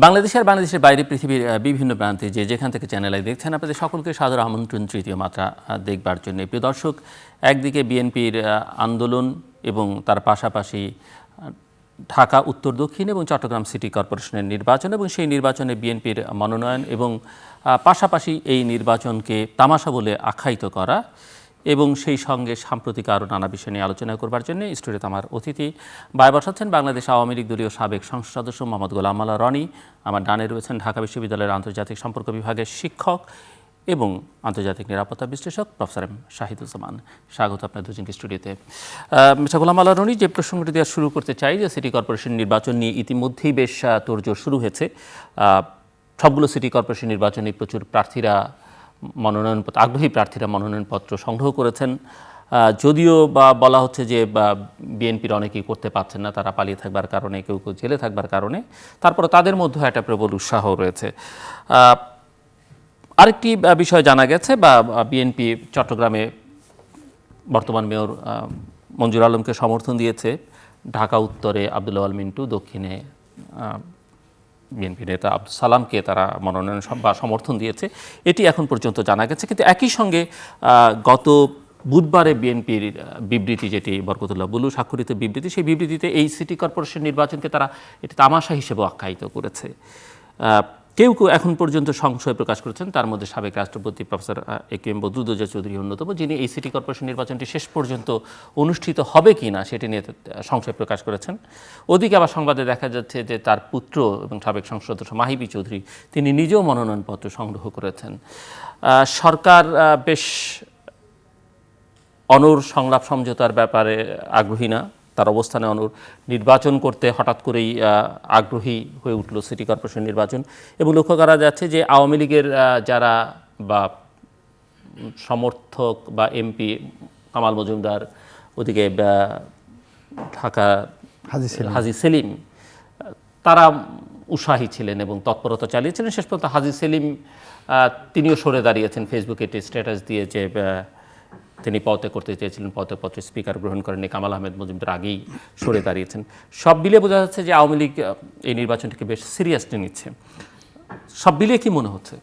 বাংলাদেশ আর বাংলাদেশের বাইরে পৃথিবীর বিভিন্ন প্রান্তে যেখান থেকে চ্যানেল আই দেখছেন, আপনাদের সকলকে সাদর আমন্ত্রণ তৃতীয় মাত্রা দেখবার জন্য। প্রিয় দর্শক, একদিকে বিএনপির আন্দোলন এবং তার পাশাপাশি ঢাকা উত্তর দক্ষিণ এবং চট্টগ্রাম সিটি কর্পোরেশনের নির্বাচন এবং সেই নির্বাচনে বিএনপির মনোনয়ন এবং পাশাপাশি এই নির্বাচনকে তামাশা বলে আখ্যায়িত করা এবং সেই সঙ্গে সাম্প্রতিক আরও নানা বিষয় নিয়ে আলোচনা করবার জন্য স্টুডিওতে আমার অতিথি বায় বসাচ্ছেন বাংলাদেশ আওয়ামী লীগ দলীয় সাবেক সংসদ সদস্য মোহাম্মদ গোলাম মাওলা রনি। আমার ডানে রয়েছেন ঢাকা বিশ্ববিদ্যালয়ের আন্তর্জাতিক সম্পর্ক বিভাগের শিক্ষক এবং আন্তর্জাতিক নিরাপত্তা বিশ্লেষক প্রফেসর এম শাহিদুজ্জামান। স্বাগত আপনার দুজনকে স্টুডিওতে। মিস্টার গোলাম মাওলা রনি, যে প্রসঙ্গটি দিয়ে শুরু করতে চাই, যে সিটি কর্পোরেশন নির্বাচন নিয়ে ইতিমধ্যেই বেশ তোড়জোড় শুরু হয়েছে। সবগুলো সিটি কর্পোরেশন নির্বাচনে প্রচুর প্রার্থীরা আগ্রহী প্রার্থীরা মনোনয়নপত্র সংগ্রহ করেছেন। যদিও বা বলা হচ্ছে যে বিএনপির অনেকেই করতে পারছেন না, তারা পালিয়ে থাকবার কারণে, কেউ কেউ জেলে থাকবার কারণে। তারপরে তাদের মধ্যে একটা প্রবল উৎসাহ রয়েছে। আরেকটি বিষয় জানা গেছে, বা বিএনপি চট্টগ্রামে বর্তমান মেয়র মঞ্জুর আলমকে সমর্থন দিয়েছে, ঢাকা উত্তরে আব্দুল আল মিন্টু, দক্ষিণে বিএনপি নেতা আব্দুল সালামকে তারা মনোনয়ন বা সমর্থন দিয়েছে, এটি এখন পর্যন্ত জানা গেছে। কিন্তু একই সঙ্গে গত বুধবারে বিএনপির বিবৃতি, যেটি বরকতুল্লাহ বুলু স্বাক্ষরিত বিবৃতি, সেই বিবৃতিতে এই সিটি কর্পোরেশন নির্বাচনকে তারা এটি তামাশা হিসেবে আখ্যায়িত করেছে। কেউ কেউ এখন পর্যন্ত সংশয় প্রকাশ করেছেন, তার মধ্যে সাবেক রাষ্ট্রপতি প্রফেসর এ.কে.এম. বদরুদ্দোজা চৌধুরী অন্যতম, যিনি এই সিটি কর্পোরেশন নির্বাচনটি শেষ পর্যন্ত অনুষ্ঠিত হবে কি না সেটি নিয়ে সংশয় প্রকাশ করেছেন। ওদিকে আবার সংবাদে দেখা যাচ্ছে যে তার পুত্র এবং সাবেক সংসদ সদস্য মাহিবি চৌধুরী, তিনি নিজেও মনোনয়নপত্র সংগ্রহ করেছেন। সরকার বেশ অনড় সংলাপ সমঝোতার ব্যাপারে আগ্রহী না, তার অবস্থানে অনড়। নির্বাচন করতে হঠাৎ করেই আগ্রহী হয়ে উঠল সিটি কর্পোরেশন নির্বাচন, এবং লক্ষ্য করা যাচ্ছে যে আওয়ামী লীগের যারা বা সমর্থক বা এমপি কামাল মজুমদার, ওদিকে ঢাকা হাজী সেলিম, তারা উৎসাহী ছিলেন এবং তৎপরতা চালিয়েছিলেন। শেষ পর্যন্ত হাজী সেলিম তিনিও সরে দাঁড়িয়েছেন, ফেসবুকে একটি স্ট্যাটাস দিয়ে যে তিনি পদত্যাগ করতে চেয়েছিলেন, পদত্যাগপত্রে স্পিকার গ্রহণ করেননি, কামাল আহমেদ মজুমদার আগেই সরে দাঁড়িয়েছেন। সব মিলিয়ে বোঝা যাচ্ছে যে আওয়ামী লীগ এই নির্বাচনটিকে বেশ সিরিয়াসলি নিচ্ছে। সব মিলিয়ে কি মনে হচ্ছে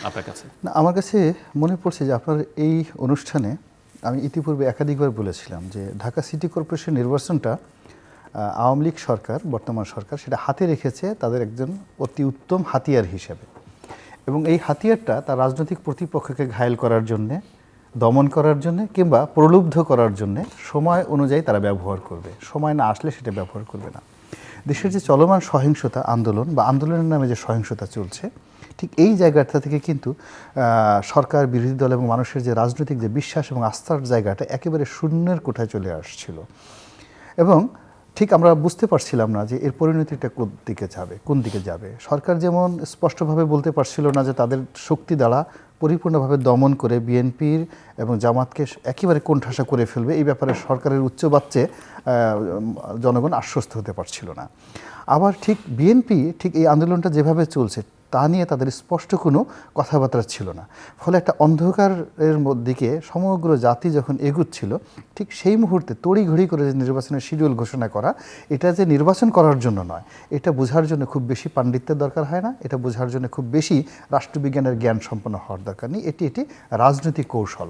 আপনার কাছে? না, আমার কাছে মনে পড়ছে যে আপনার এই অনুষ্ঠানে আমি ইতিপূর্বে একাধিকবার বলেছিলাম যে ঢাকা সিটি কর্পোরেশন নির্বাচনটা আওয়ামী লীগ সরকার, বর্তমান সরকার, সেটা হাতে রেখেছে তাদের একজন অতি উত্তম হাতিয়ার হিসেবে, এবং এই হাতিয়ারটা তার রাজনৈতিক প্রতিপক্ষকে ঘায়েল করার জন্যে, দমন করার জন্যে কিংবা প্রলুব্ধ করার জন্যে সময় অনুযায়ী তারা ব্যবহার করবে। সময় না আসলে সেটা ব্যবহার করবে না। দেশের যে চলমান সহিংসতা আন্দোলন বা আন্দোলনের নামে যে সহিংসতা চলছে, ঠিক এই জায়গাটা থেকে কিন্তু সরকার, বিরোধী দল এবং মানুষের যে রাজনৈতিক যে বিশ্বাস এবং আস্থার জায়গাটা একেবারে শূন্যের কোঠায় চলে আসছিল, এবং ঠিক আমরা বুঝতে পারছিলাম না যে এর পরিণতিটা কোন দিকে যাবে। সরকার যেমন স্পষ্টভাবে বলতে পারছিল না যে তাদের শক্তি দ্বারা পরিপূর্ণভাবে দমন করে বিএনপির এবং জামাতকে একেবারে কোণঠাসা করে ফেলবে, এই ব্যাপারে সরকারের উচ্চবাচ্যে জনগণ আশ্বস্ত হতে পারছিল না। আবার ঠিক বিএনপি ঠিক এই আন্দোলনটা যেভাবে চলছে তা নিয়ে তাদের স্পষ্ট কোনো কথাবার্তা ছিল না। ফলে একটা অন্ধকারের দিকে সমগ্র জাতি যখন এগুচ্ছিল, ঠিক সেই মুহূর্তে তড়িঘড়ি করে যে নির্বাচনের শিডিউল ঘোষণা করা, এটা যে নির্বাচন করার জন্য নয়, এটা বোঝার জন্য খুব বেশি পাণ্ডিত্যের দরকার হয় না, এটা বোঝার জন্য খুব বেশি রাষ্ট্রবিজ্ঞানের জ্ঞান সম্পন্ন হওয়ার দরকার নেই। এটি রাজনৈতিক কৌশল।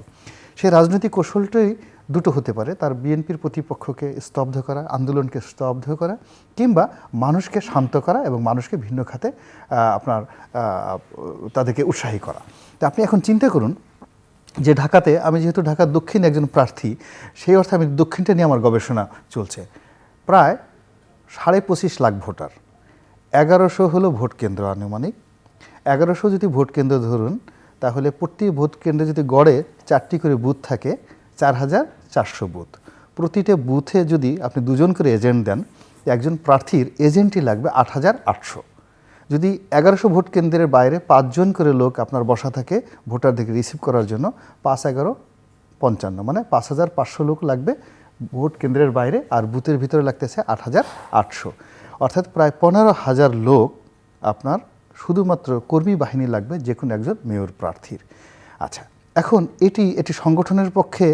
সেই রাজনৈতিক কৌশলটাই দুটো হতে পারে, তার বিএনপির প্রতিপক্ষকে স্তব্ধ করা, আন্দোলনকে স্তব্ধ করা, কিংবা মানুষকে শান্ত করা এবং মানুষকে ভিন্ন খাতে তাদেরকে উৎসাহী করা। তো আপনি এখন চিন্তা করুন যে ঢাকাতে, আমি যেহেতু ঢাকার দক্ষিণে একজন প্রার্থী, সেই অর্থে আমি দক্ষিণটা নিয়ে আমার গবেষণা চলছে। প্রায় 25.5 লাখ ভোটার, 1100 হলো ভোট কেন্দ্র, আনুমানিক 1100 যদি ভোট কেন্দ্র ধরুন, তাহলে প্রতি ভোট কেন্দ্রে যদি গড়ে 4টি করে বুথ থাকে, 4400 বুথ। প্রতিটা বুথে যদি আপনি 2জন করে এজেন্ট দেন, একজন প্রার্থীর এজেন্টই লাগবে 8800। যদি 1100 ভোট কেন্দ্রের বাইরে 5 জন করে লোক আপনার বসা থাকে ভোটারদেরকে রিসিভ করার জন্য, 5-11-55, মানে 5500 লোক লাগবে ভোট কেন্দ্রের বাইরে, আর বুথের ভিতরে লাগতেছে 8800, অর্থাৎ প্রায় 15,000 লোক আপনার শুধুমাত্র কর্মী বাহিনী লাগবে যে কোনো একজন মেয়র প্রার্থীর। আচ্ছা, এখন এটি সংগঠনের পক্ষে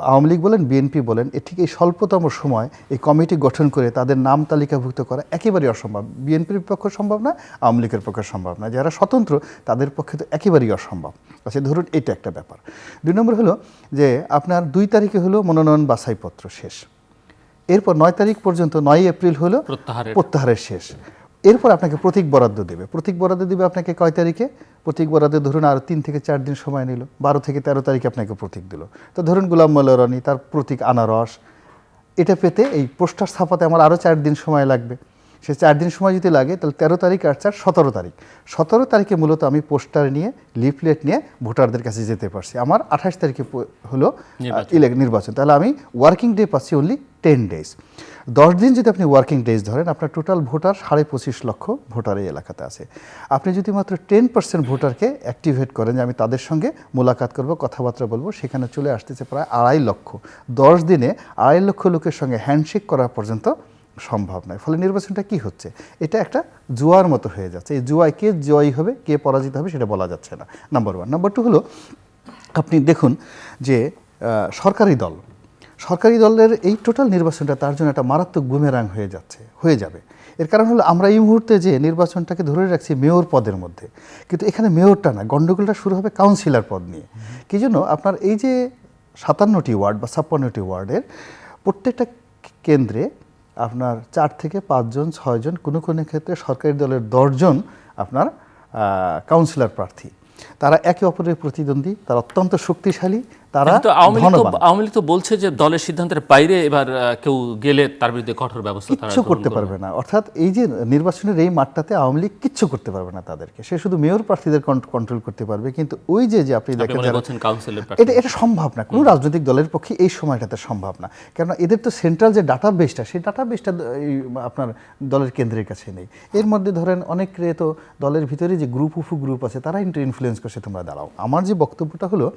আওয়ামী লীগ বলেন বিএনপি বলেন ঠিক এই স্বল্পতম সময় এই কমিটি গঠন করে তাদের নাম তালিকাভুক্ত করা একেবারেই অসম্ভব। বিএনপির পক্ষে সম্ভব না, আওয়ামী লীগের পক্ষে সম্ভব না, যারা স্বতন্ত্র তাদের পক্ষে তো একেবারেই অসম্ভব। আচ্ছা ধরুন এটা একটা ব্যাপার। 2 নম্বর হলো যে আপনার 2 তারিখে হলো মনোনয়ন বাছাইপত্র শেষ, এরপর 9 তারিখ পর্যন্ত 9 এপ্রিল হলো প্রত্যাহারের শেষ। এরপর আপনাকে প্রতীক বরাদ্দ দেবে। প্রতীক বরাদ্দ দেবে আপনাকে কয় তারিখে? প্রতীক বরাদ্দে ধরুন আরও 3 থেকে 4 দিন সময় নিল, 12 থেকে 13 তারিখে আপনাকে প্রতীক দিল। তো ধরুন গোলাম মোল্লা রনি তার প্রতীক আনারস, এটা পেতে এই পোস্টার ছাপাতে আমার আরও 4 দিন সময় লাগবে। সে 4 দিন সময় যদি লাগে তাহলে 13 তারিখ আর 4 17 তারিখ। 17 তারিখে মূলত আমি পোস্টার নিয়ে লিফলেট নিয়ে ভোটারদের কাছে যেতে পারছি। আমার 28 তারিখে হলো নির্বাচন, তাহলে আমি ওয়ার্কিং ডে পাচ্ছি অনলি 10 ডেজ। 10 দিন যদি আপনি ওয়ার্কিং ডেজ ধরেন, আপনার টোটাল ভোটার 25.5 লক্ষ ভোটার এই এলাকাতে আছে। আপনি যদি মাত্র 10% ভোটারকে অ্যাক্টিভেট করেন যে আমি তাদের সঙ্গে মোলাকাত করব, কথাবার্তা বলবো, সেখানে চলে আসতেছে প্রায় 2.5 লক্ষ। 10 দিনে 2.5 লক্ষ লোকের সঙ্গে হ্যান্ডশেক করা পর্যন্ত সম্ভব নয়। ফলে নির্বাচনটা কি হচ্ছে, এটা একটা জুয়ার মতো হয়ে যাচ্ছে। এই জুয়ায় কে জয়ী হবে কে পরাজিত হবে সেটা বলা যাচ্ছে না, নাম্বার 1। নাম্বার 2 হলো আপনি দেখুন যে সরকারি দলের এই টোটাল নির্বাচনটা তার জন্য একটা মারাত্মক বুমেরাং হয়ে যাবে। এর কারণ হলো আমরা এই মুহূর্তে যে নির্বাচনটাকে ধরে রাখছি মেয়র পদের মধ্যে, কিন্তু এখানে মেয়রটা না, গণ্ডগোলটা শুরু হবে কাউন্সিলর পদ নিয়ে। কি জন্য আপনার এই যে 57টি ওয়ার্ড বা 56টি ওয়ার্ডের প্রত্যেকটা কেন্দ্রে আপনার 4 থেকে 5 জন 6 জন, কোনো ক্ষেত্রে সরকারি দলের 10 জন আপনার কাউন্সিলর প্রার্থী। তারা একে অপরের প্রতিদ্বন্দ্বী, তারা অত্যন্ত শক্তিশালী। তারা আওয়ামী লীগ তো বলছে যে দলের সিদ্ধান্তের বাইরে এবার কেউ গেলে তার বিরুদ্ধে কঠোর ব্যবস্থা কিচ্ছু করতে পারবে না। অর্থাৎ এই যে নির্বাচনের এই মাঠটাতে আওয়ামী লীগ কিচ্ছু করতে পারবে না তাদেরকে, সে শুধু মেয়র প্রার্থীদের কন্ট্রোল করতে পারবে। কিন্তু ওই যে আপনি দেখেন এটা সম্ভব না, কোনো রাজনৈতিক দলের পক্ষে এই সময়টাতে সম্ভব না। কেননা এদের তো সেন্ট্রাল যে ডাটাবেসটা, সেই ডাটাবেসটা আপনার দলের কেন্দ্রের কাছে নেই। এর মধ্যে ধরেন অনেক তো দলের ভিতরে যে গ্রুপ আছে তারা ইনফ্লুয়েন্স করছে, তোমরা দাঁড়াও। আমার যে বক্তব্যটা হলো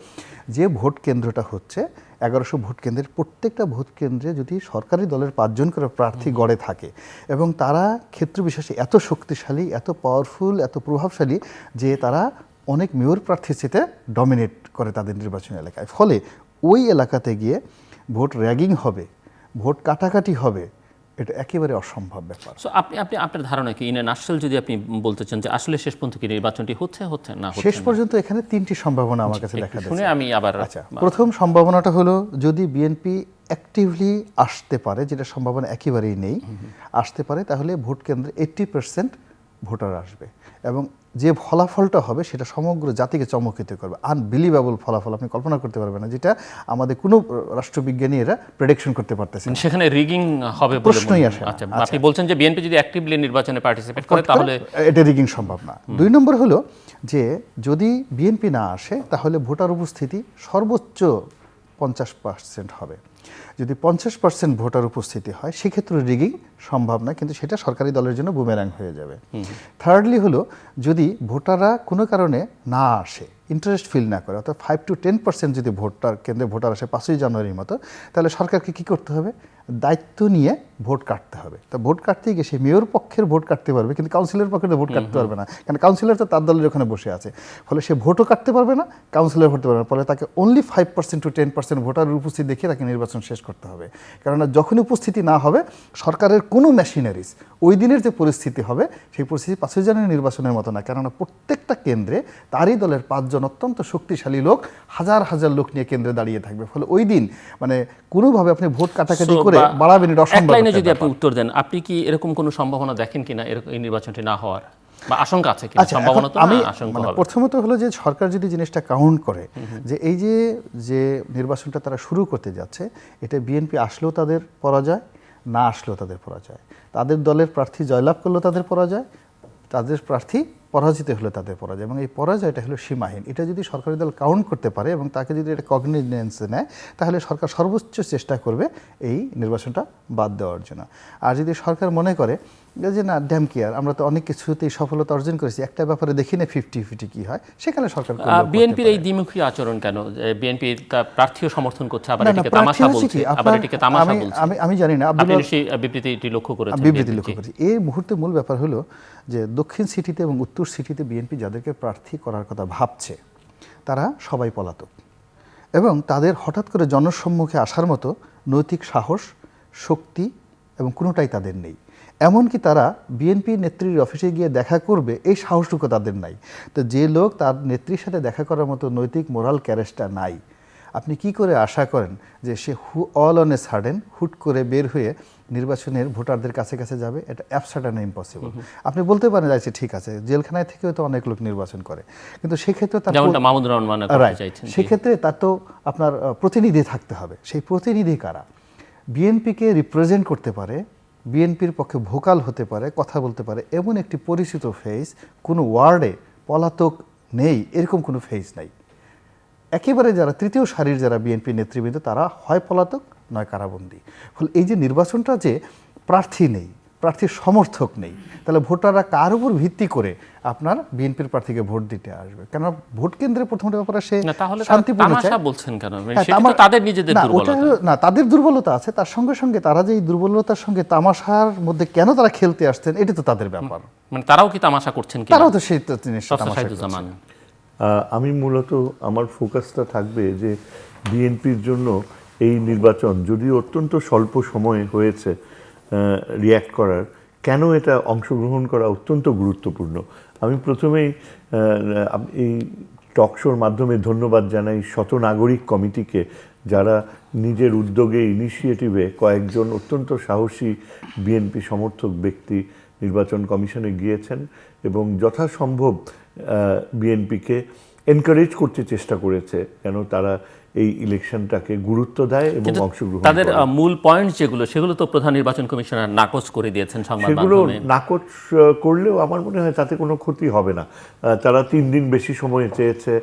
যে ভোট কেন্দ্রটা হচ্ছে 1100 ভোট কেন্দ্রের, প্রত্যেকটা ভোট কেন্দ্রে যদি সরকারি দলের 5 জন করে প্রার্থী গড়ে থাকে এবং তারা ক্ষেত্র বিশেষে এত শক্তিশালী, এত পাওয়ারফুল, এত প্রভাবশালী যে তারা অনেক মেয়র প্রার্থীর চেয়ে ডমিনেট করে তাদের নির্বাচনী এলাকায়, ফলে ওই এলাকাতে গিয়ে ভোট র্যাগিং হবে, ভোট কাটাকাটি হবে, এটা একেবারে অসম্ভব ব্যাপার। সো আপনি আপনার ধারণা কি ইন এ নাটশেল যদি আপনি বলতে চান যে আসলে শেষ পর্যন্ত কি নির্বাচনটি হচ্ছে না? শেষ পর্যন্ত এখানে 3টি সম্ভাবনা আমার কাছে দেখা যাচ্ছে। শুনে আমি আবার আচ্ছা, প্রথম সম্ভাবনাটা হলো যদি বিএনপি অ্যাক্টিভলি আসতে পারে, যেটা সম্ভাবনা একেবারেই নেই, আসতে পারে, তাহলে ভোট কেন্দ্রে 80% ভোটার আসবে এবং যে ফলাফলটা হবে সেটা সমগ্র জাতিকে চমকিত করবে। আনবিলিভেবল ফলাফল, আপনি কল্পনা করতে পারবেন না, যেটা আমাদের কোনো রাষ্ট্রবিজ্ঞানী এরা প্রেডিকশন করতে পারতেছে না। সেখানে রিগিং হবে বলে প্রশ্নই আসে। আচ্ছা, আপনি বলছেন যে বিএনপি যদি অ্যাক্টিভলি নির্বাচনে পার্টিসিপেট করে তাহলে এটা রিগিং সম্ভব না। 2 নম্বর হলো যে যদি বিএনপি না আসে তাহলে ভোটার উপস্থিতি সর্বোচ্চ 50% হবে। যদি 50% ভোটার উপস্থিতি হয় সেক্ষেত্রে রিগিং সম্ভব না, কিন্তু সেটা সরকারি দলের জন্য বুমেরাং হয়ে যাবে। থার্ডলি হলো যদি ভোটাররা কোনো কারণে না আসে, ইন্টারেস্ট ফিল না করে, অর্থাৎ 5 to 10% যদি কেন্দ্রে ভোটার আসে 5ই জানুয়ারির মতো, তাহলে সরকারকে কী করতে হবে? দায়িত্ব নিয়ে ভোট কাটতে হবে। তা ভোট কাটতে গিয়ে সে মেয়র পক্ষের ভোট কাটতে পারবে, কিন্তু কাউন্সিলর পক্ষের ভোট কাটতে পারবে না, কারণ কাউন্সিলর তো তার দলের ওখানে বসে আছে। ফলে সে ভোটও কাটতে পারবে না, কাউন্সিলর ভোটতে পারবে না। ফলে তাকে অনলি 5% to 10% ভোটারের উপস্থিতি দেখিয়ে তাকে নির্বাচন শেষ করতে হবে। কেননা যখনই উপস্থিতি না হবে, সরকারের কোনো মেশিনারিজ ওই দিনের যে পরিস্থিতি হবে সেই পরিস্থিতি 5ই জানুয়ারি নির্বাচনের মতো না। কেননা প্রত্যেকটা কেন্দ্রে তারই দলের 5 জন অত্যন্ত শক্তিশালী লোক হাজার হাজার লোক নিয়ে কেন্দ্রে দাঁড়িয়ে থাকবে। ফলে ওই দিন মানে কোনোভাবে আপনি ভোট কাটাকাটি করে বাড়াবেন, এটা অসম্ভব। এক লাইনে যদি আপনি উত্তর দেন, আপনি কি এরকম কোনো সম্ভাবনা দেখেন কিনা এই নির্বাচনটি না হওয়ার, বা আশঙ্কা আছে কিনা? সম্ভাবনা তো না, আশঙ্কা হবে। প্রথমত হলো যে সরকার যদি জিনিসটা কাউন্ট করে যে এই যে নির্বাচনটা তারা শুরু করতে যাচ্ছে, এটা বিএনপি আসলেও তাদের পরাজয়, না আসলেও তাদের পরাজয়, তাদের দলের প্রার্থী জয়লাভ করলেও তাদের পরাজয়, তাদের প্রার্থী পরাজিত হলে তাদের পরাজয়, এবং এই পরাজয়টা হলো সীমাহীন। এটা যদি সরকারি দল কাউন্ট করতে পারে এবং তাকে যদি এটা কগনিজেন্সে নেয়, তাহলে সরকার সর্বোচ্চ চেষ্টা করবে এই নির্বাচনটা বাদ দেওয়ার জন্য। আর যদি সরকার মনে করে যে না ড্যাম কেয়ার, আমরা তো অনেক কিছুতেই সফলতা অর্জন করেছি, একটা ব্যাপারে দেখি না 50-50 কি হয়, সেখানে সরকার বিএনপির এই দ্বিমুখী আচরণ কেন? বিএনপি প্রার্থীও সমর্থন করছে, আবার এটিকে তামাশা বলছে, আবার এটিকে তামাশা বলছে। আমি জানি না, আপনি সেই বিবৃতিটি লক্ষ্য করেছেন? বিবৃতি লক্ষ্য করেছি। এই মুহূর্তে মূল ব্যাপার হলো যে দক্ষিণ সিটিতে এবং উত্তর সিটিতে বিএনপি যাদেরকে প্রার্থী করার কথা ভাবছে তারা সবাই পলাতক, এবং তাদের হঠাৎ করে জনসম্মুখে আসার মতো নৈতিক সাহস, শক্তি এবং কোনোটাই তাদের নেই। এমনকি তারা বিএনপি নেত্রীর অফিসে গিয়ে দেখা করবে এই সাহসটুকু তাদের নাই। তো যে লোক তার নেত্রীর সাথে দেখা করার মতো নৈতিক মোরাল ক্যারেজটা নাই, আপনি কি করে আশা করেন যে সে অল অন এ সাডেন হুট করে বের হয়ে নির্বাচনের ভোটারদের কাছে কাছে যাবে? এটা অ্যাবসার্টেন ইম্পসিবল। আপনি বলতে পারেন যে ঠিক আছে, জেলখানায় থেকেও তো অনেক লোক নির্বাচন করে, কিন্তু সেক্ষেত্রে তার সেক্ষেত্রে তার তো আপনার প্রতিনিধি থাকতে হবে। সেই প্রতিনিধি কারা? বিএনপিকে রিপ্রেজেন্ট করতে পারে, বিএনপির পক্ষে ভোকাল হতে পারে, কথা বলতে পারে এমন একটি পরিচিত ফেস কোনো ওয়ার্ডে পলাতক নেই, এরকম কোনো ফেস নাই। একেবারে যারা তৃতীয় সারির যারা বিএনপি নেতৃবৃন্দ তারা হয় পলাতক নয় কারাবন্দী। ফলে এই যে নির্বাচনটা যে প্রার্থী নেই, প্রার্থীর সমর্থক নেই, তাহলে ভোটাররা কার উপর ভিত্তি করে আপনার বিএনপির প্রার্থীকে ভোট দিতে আসবে? কেন ভোট কেন্দ্রে প্রথমত ব্যাপারে সে শান্তিপূর্ণ না, তাদের দুর্বলতা আছে, তার সঙ্গে সঙ্গে তারা যে এই দুর্বলতার সঙ্গে তামাশার মধ্যে কেন তারা খেলতে আসছেন এটা তো তাদের ব্যাপার। মানে তারাও কি তামাশা করছেন? তারাও তো সেই জিনিসটা। আমি মূলত আমার ফোকাসটা থাকবে যে বিএনপির জন্য এই নির্বাচন যদিও অত্যন্ত স্বল্প সময়ে হয়েছে রিয়্যাক্ট করার, কেন এটা অংশগ্রহণ করা অত্যন্ত গুরুত্বপূর্ণ। আমি প্রথমেই এই টকশোর মাধ্যমে ধন্যবাদ জানাই শত নাগরিক কমিটিকে, যারা নিজের উদ্যোগে ইনিশিয়েটিভে কয়েকজন অত্যন্ত সাহসী বিএনপি সমর্থক ব্যক্তি নির্বাচন কমিশনে গিয়েছেন এবং যথাসম্ভব বিএনপিকে এনকারেজ করতে চেষ্টা করেছে যেন তারা এই ইলেকশনটাকে গুরুত্ব দেয় এবং অংশগ্রহণ করে। তাদের মূল পয়েন্ট সেগুলো তো প্রধান নির্বাচন কমিশনার নাকচ করে দিয়েছেন সংবাদ মাধ্যমে। সেগুলো নাকচ করলেও আমার মনে হয় তাতে কোনো ক্ষতি হবে না। তারা 3 দিন বেশি সময় চেয়েছে,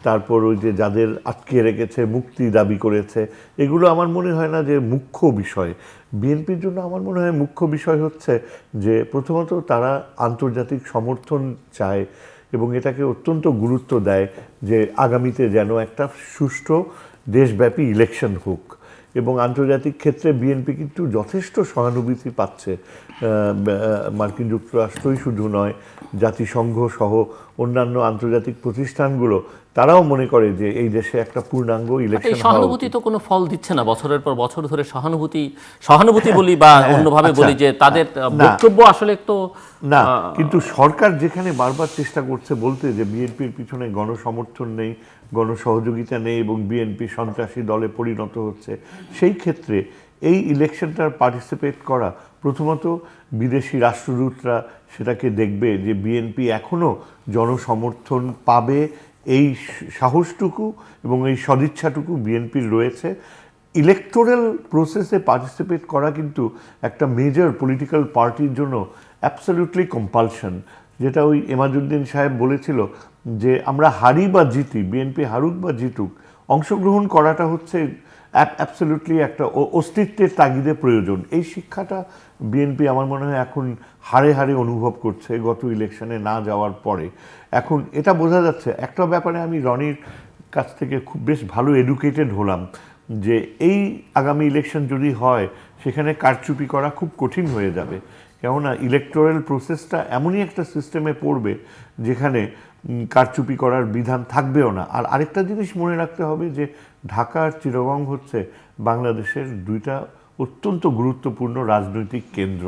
তারপর ওই যে যাদের আটকে রেখেছে মুক্তি দাবি করেছে, এগুলো আমার মনে হয় না যে মুখ্য বিষয়। বিএনপির জন্য আমার মনে হয় মুখ্য বিষয় হচ্ছে যে প্রথমত তারা আন্তর্জাতিক সমর্থন চায় এবং এটাকে অত্যন্ত গুরুত্ব দেয় যে আগামীতে যেন একটা সুষ্ঠু দেশব্যাপী ইলেকশন হোক। এবং আন্তর্জাতিক ক্ষেত্রে বিএনপি কিন্তু যথেষ্ট সহানুভূতি পাচ্ছে। মার্কিন যুক্তরাষ্ট্রই শুধু নয়, জাতিসংঘ সহ অন্যান্য আন্তর্জাতিক প্রতিষ্ঠানগুলো তারাও মনে করে যে এই দেশে একটা পূর্ণাঙ্গ ইলেকশন। সহানুভূতি তো কোনো ফল দিচ্ছে না, বছরের পর বছর ধরে সহানুভূতি বলি বা অন্যভাবে বলি যে তাদের বক্তব্য আসলে তো না। কিন্তু সরকার যেখানে বারবার চেষ্টা করছে বলতে যে বিএনপির পিছনে গণসমর্থন নেই, গণসহযোগিতা নেই এবং বিএনপি সন্ত্রাসী দলে পরিণত হচ্ছে, সেই ক্ষেত্রে এই ইলেকশনটার পার্টিসিপেট করা, প্রথমত বিদেশি রাষ্ট্রদূতরা সেটাকে দেখবে যে বিএনপি এখনও জনসমর্থন পাবে, এই সাহসটুকু এবং এই সদিচ্ছাটুকু বিএনপির রয়েছে। ইলেকটোরাল প্রসেসে পার্টিসিপেট করা কিন্তু একটা মেজর পলিটিক্যাল পার্টির জন্য অ্যাবসলিউটলি কম্পালশন। যেটা ওই এমাজউদ্দিন সাহেব বলেছিল যে আমরা হারি বা জিতি, বিএনপি হারুক বা জিতুক, অংশগ্রহণ করাটা হচ্ছে অ্যাবসলিউটলি একটা অস্তিত্বের তাগিদে প্রয়োজন। এই শিক্ষাটা বিএনপি আমার মনে হয় এখন হারে হারে অনুভব করছে গত ইলেকশনে না যাওয়ার পরে। এখন এটা বোঝা যাচ্ছে একটা ব্যাপারে আমি রনির কাছ থেকে খুব বেশ ভালো এডুকেটেড হলাম যে এই আগামী ইলেকশন যদি হয় সেখানে কারচুপি করা খুব কঠিন হয়ে যাবে। কেননা ইলেকটোরাল প্রসেসটা এমনই একটা সিস্টেমে পড়বে যেখানে কারচুপি করার বিধান থাকবেও না। আর আরেকটা জিনিস মনে রাখতে হবে যে ঢাকা আর চিটাগং হচ্ছে বাংলাদেশের 2টা অত্যন্ত গুরুত্বপূর্ণ রাজনৈতিক কেন্দ্র।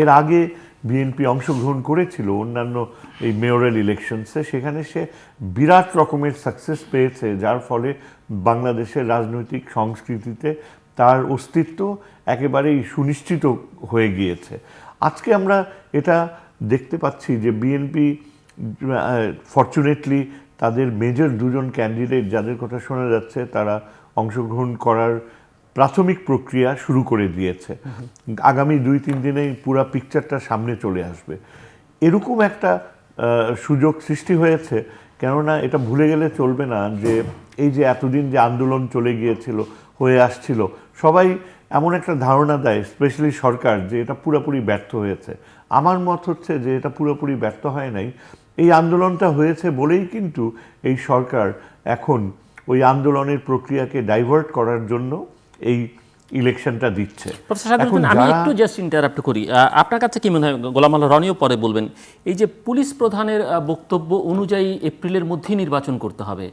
এর আগে বিএনপি অংশগ্রহণ করেছিল অন্যান্য এই মেয়রাল ইলেকশনসে, সেখানে সে বিরাট রকমের সাকসেস পেয়েছে, যার ফলে বাংলাদেশের রাজনৈতিক সংস্কৃতিতে তার অস্তিত্ব একেবারেই সুনিশ্চিত হয়ে গিয়েছে। আজকে আমরা এটা দেখতে পাচ্ছি যে বিএনপি ফরচুনেটলি তাদের মেজর 2জন ক্যান্ডিডেট যাদের কথা শোনা যাচ্ছে তারা অংশগ্রহণ করার প্রাথমিক প্রক্রিয়া শুরু করে দিয়েছে। আগামী 2-3 দিনেই পুরো পিকচারটা সামনে চলে আসবে। এরকম একটা সুযোগ সৃষ্টি হয়েছে, কেননা এটা ভুলে গেলে চলবে না যে এই যে এতদিন যে আন্দোলন চলে গিয়েছিল, হয়ে আসছিল, সবাই এমন একটা ধারণা দেয়, স্পেশালি সরকার, যে এটা পুরোপুরি ব্যর্থ হয়েছে। আমার মত হচ্ছে যে এটা পুরোপুরি ব্যর্থ হয় নাই। এই আন্দোলনটা হয়েছে বলেই কিন্তু এই সরকার এখন ওই আন্দোলনের প্রক্রিয়াকে ডাইভার্ট করার জন্য এই ইলেকশনটা দিচ্ছে। প্রফেসর সাদুদ্দিন, আমি একটু জাস্ট ইন্টারাপ্ট করি। আপনার কাছে কি মনে হয়, গোলাম আল্লাহ রনিও পরে বলবেন, এই যে পুলিশ প্রধানের বক্তব্য অনুযায়ী এপ্রিলের মধ্যেই নির্বাচন করতে হবে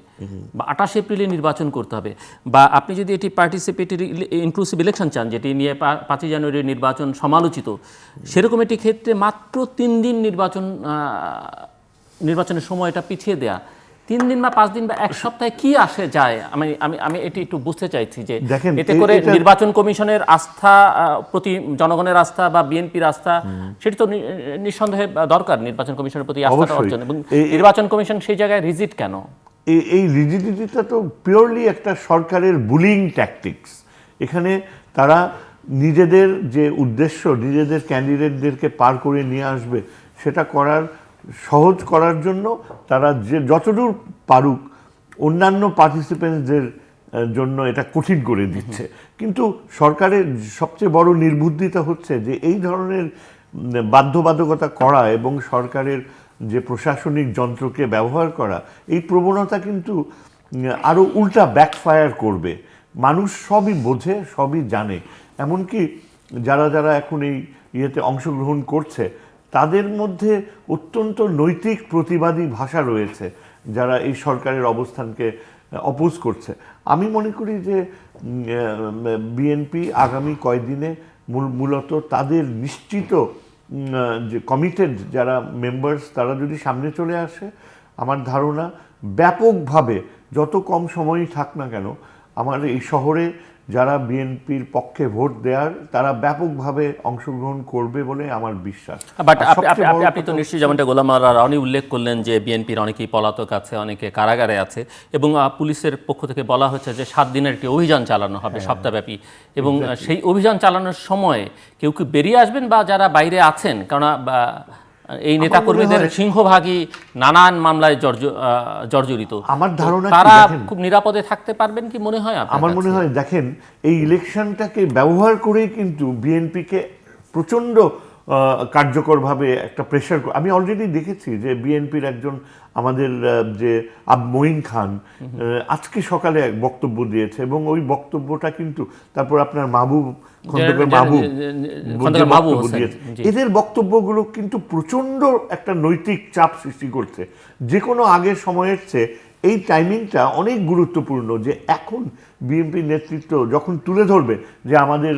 বা 28 এপ্রিলে নির্বাচন করতে হবে, বা আপনি যদি এটি পার্টিসিপেটরি ইনক্লুসিভ ইলেকশন চান, যেটি নিয়ে 5ই জানুয়ারির নির্বাচন সমালোচিত, সেরকম একটি ক্ষেত্রে মাত্র 3 দিন নির্বাচনের সময়টা পিছিয়ে দেয়া, 3 দিন বা 5 দিন বা 1 সপ্তাহে কি আসে যায়? আমি এটি একটু বুঝতে চাইছি যে এতে করে নির্বাচন কমিশনের আস্থা প্রতি জনগণের আস্থা বা বিএনপির আস্থা, সেটি তো নিঃসন্দেহে দরকার নির্বাচন কমিশনের প্রতি আস্থা অর্জন, এবং নির্বাচন কমিশন সেই জায়গায় রিজিড কেন? এই রিজিডিটিটা তো পিওরলি একটা সরকারের বুলিং ট্যাকটিক্স। এখানে তারা নিজেদের যে উদ্দেশ্য, নিজেদের ক্যান্ডিডেটদেরকে পার করে নিয়ে আসবে, সেটা সহজ করার জন্য তারা যে যতদূর পারুক অন্যান্য পার্টিসিপেন্টসদের জন্য এটা কঠিন করে দিচ্ছে। কিন্তু সরকারের সবচেয়ে বড় নির্বুদ্ধিতা হচ্ছে যে এই ধরনের বাধ্যবাধকতা করা এবং সরকারের যে প্রশাসনিক যন্ত্রকে ব্যবহার করা, এই প্রবণতা কিন্তু আরও উল্টা ব্যাকফায়ার করবে। মানুষ সবই বোঝে, সবই জানে, এমনকি যারা যারা এখন এই ইয়েতে অংশগ্রহণ করছে তাদের মধ্যে অত্যন্ত নৈতিক প্রতিবাদী ভাষা রয়েছে যারা এই সরকারের অবস্থানকে অপোজ করছে। আমি মনে করি যে বিএনপি আগামী কয়েকদিনে মূলত তাদের নিশ্চিত যে কমিটেড যারা মেম্বার্স, তারা যদি সামনে চলে আসে, আমার ধারণা ব্যাপকভাবে যত কম সময়ই থাক না কেন, আমার এই শহরে যারা বিএনপির পক্ষে ভোট দেওয়ার তারা ব্যাপকভাবে অংশগ্রহণ করবে বলে আমার বিশ্বাস। বাট আপনি তো নিশ্চয়ই, যেমনটা গোলাম আল্লাহ রনি উল্লেখ করলেন, যে বিএনপির অনেকেই পলাতক আছে, অনেকে কারাগারে আছে, এবং পুলিশের পক্ষ থেকে বলা হচ্ছে যে 7 দিনের একটি অভিযান চালানো হবে সপ্তাহব্যাপী, এবং সেই অভিযান চালানোর সময় কেউ কি বেরিয়ে আসবেন বা যারা বাইরে আছেন, কারণ এই নেতাকর্মীদের সিংহভাগই নানান মামলায় জর্জরিত, আমার ধারণা তারা খুব নিরাপদে থাকতে পারবেন কি মনে হয়? আমার মনে হয়, দেখেন, এই ইলেকশনটাকে ব্যবহার করেই কিন্তু বিএনপিকে প্রচণ্ড কার্যকরভাবে একটা প্রেশার, আমি অলরেডি দেখেছি যে বিএনপির একজন আমাদের যে মঈন খান আজকে সকালে এক বক্তব্য দিয়েছে, এবং ওই বক্তব্যটা কিন্তু তারপর আপনার খন্দকার মাহবুব দিয়েছে। এদের বক্তব্যগুলো কিন্তু প্রচণ্ড একটা নৈতিক চাপ সৃষ্টি করছে। যে কোনো আগের সময়ের চেয়ে এই টাইমিংটা অনেক গুরুত্বপূর্ণ, যে এখন বিএনপি নেতৃত্ব যখন তুলে ধরবে যে আমাদের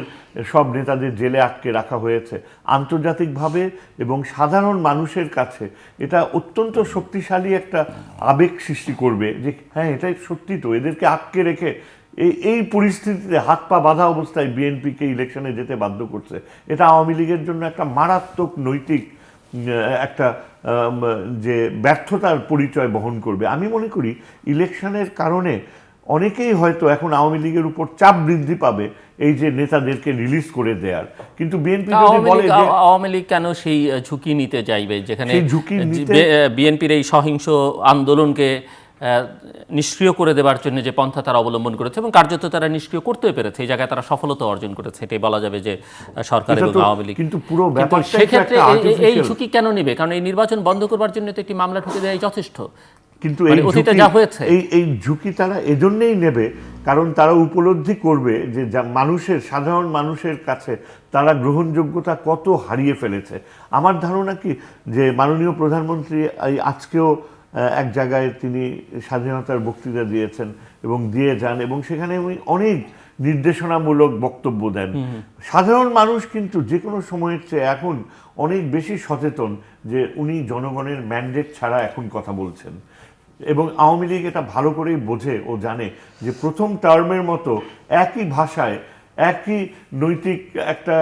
সব নেতাদের জেলে আটকে রাখা হয়েছে, আন্তর্জাতিকভাবে এবং সাধারণ মানুষের কাছে এটা অত্যন্ত শক্তিশালী একটা আবেগ সৃষ্টি করবে যে হ্যাঁ, এটাই সত্যি, তো এদেরকে আটকে রেখে এই পরিস্থিতিতে হাত পা বাঁধা অবস্থায় বিএনপিকে ইলেকশনে যেতে বাধ্য করছে। এটা আওয়ামী লীগের জন্য একটা মারাত্মক নৈতিক একটা যে ব্যর্থতার পরিচয় বহন করবে। আমি মনে করি ইলেকশনের কারণে অনেকেই হয়তো এখন আওয়ামী লীগের উপর চাপ বৃদ্ধি পাবে এই যে নেতাদেরকে রিলিজ করে দেওয়ার। কিন্তু বিএনপি যদি বলে যে আওয়ামী লীগ কেন সেই ঝুঁকি নিতে চাইবে, যেখানে বিএনপির এই সহিংস আন্দোলনকে নিষ্ক্রিয় করে দেওয়ার জন্য যে পন্থা তারা অবলম্বন করেছে, এবং কার্যত তারা নিষ্ক্রিয় করতে পেরেছে, এই জায়গায় তারা সফলতা অর্জন করেছে, এটাই বলা যাবে যে সরকার এবং আওয়ামী লীগ। কিন্তু পুরো ব্যাপারটা সেক্ষেত্রে এই ঝুঁকি কেন নিবে? কারণ এই নির্বাচন বন্ধ করবার জন্য তো একটি মামলা ঠুকে দেওয়াই যথেষ্ট। কিন্তু এই ঝুঁকি তারা এজন্যই নেবে কারণ তারা উপলব্ধি করবে যে সাধারণ মানুষের কাছে তারা গ্রহণযোগ্যতা কত হারিয়ে ফেলেছে। আমার ধারণা কি যে মাননীয় প্রধানমন্ত্রী আজকেও এক জায়গায় তিনি স্বাধীনতার বক্তৃতা দিয়েছেন এবং দিয়ে যান, এবং সেখানে উনি অনেক নির্দেশনামূলক বক্তব্য দেন। সাধারণ মানুষ কিন্তু যে কোনো সময়ের চেয়ে এখন অনেক বেশি সচেতন যে উনি জনগণের ম্যান্ডেট ছাড়া এখন কথা বলছেন, এবং আওয়ামী লীগ এটা ভালো করেই বোঝে ও জানে যে প্রথম টার্মের মতো একই ভাষায় একই নৈতিক একটা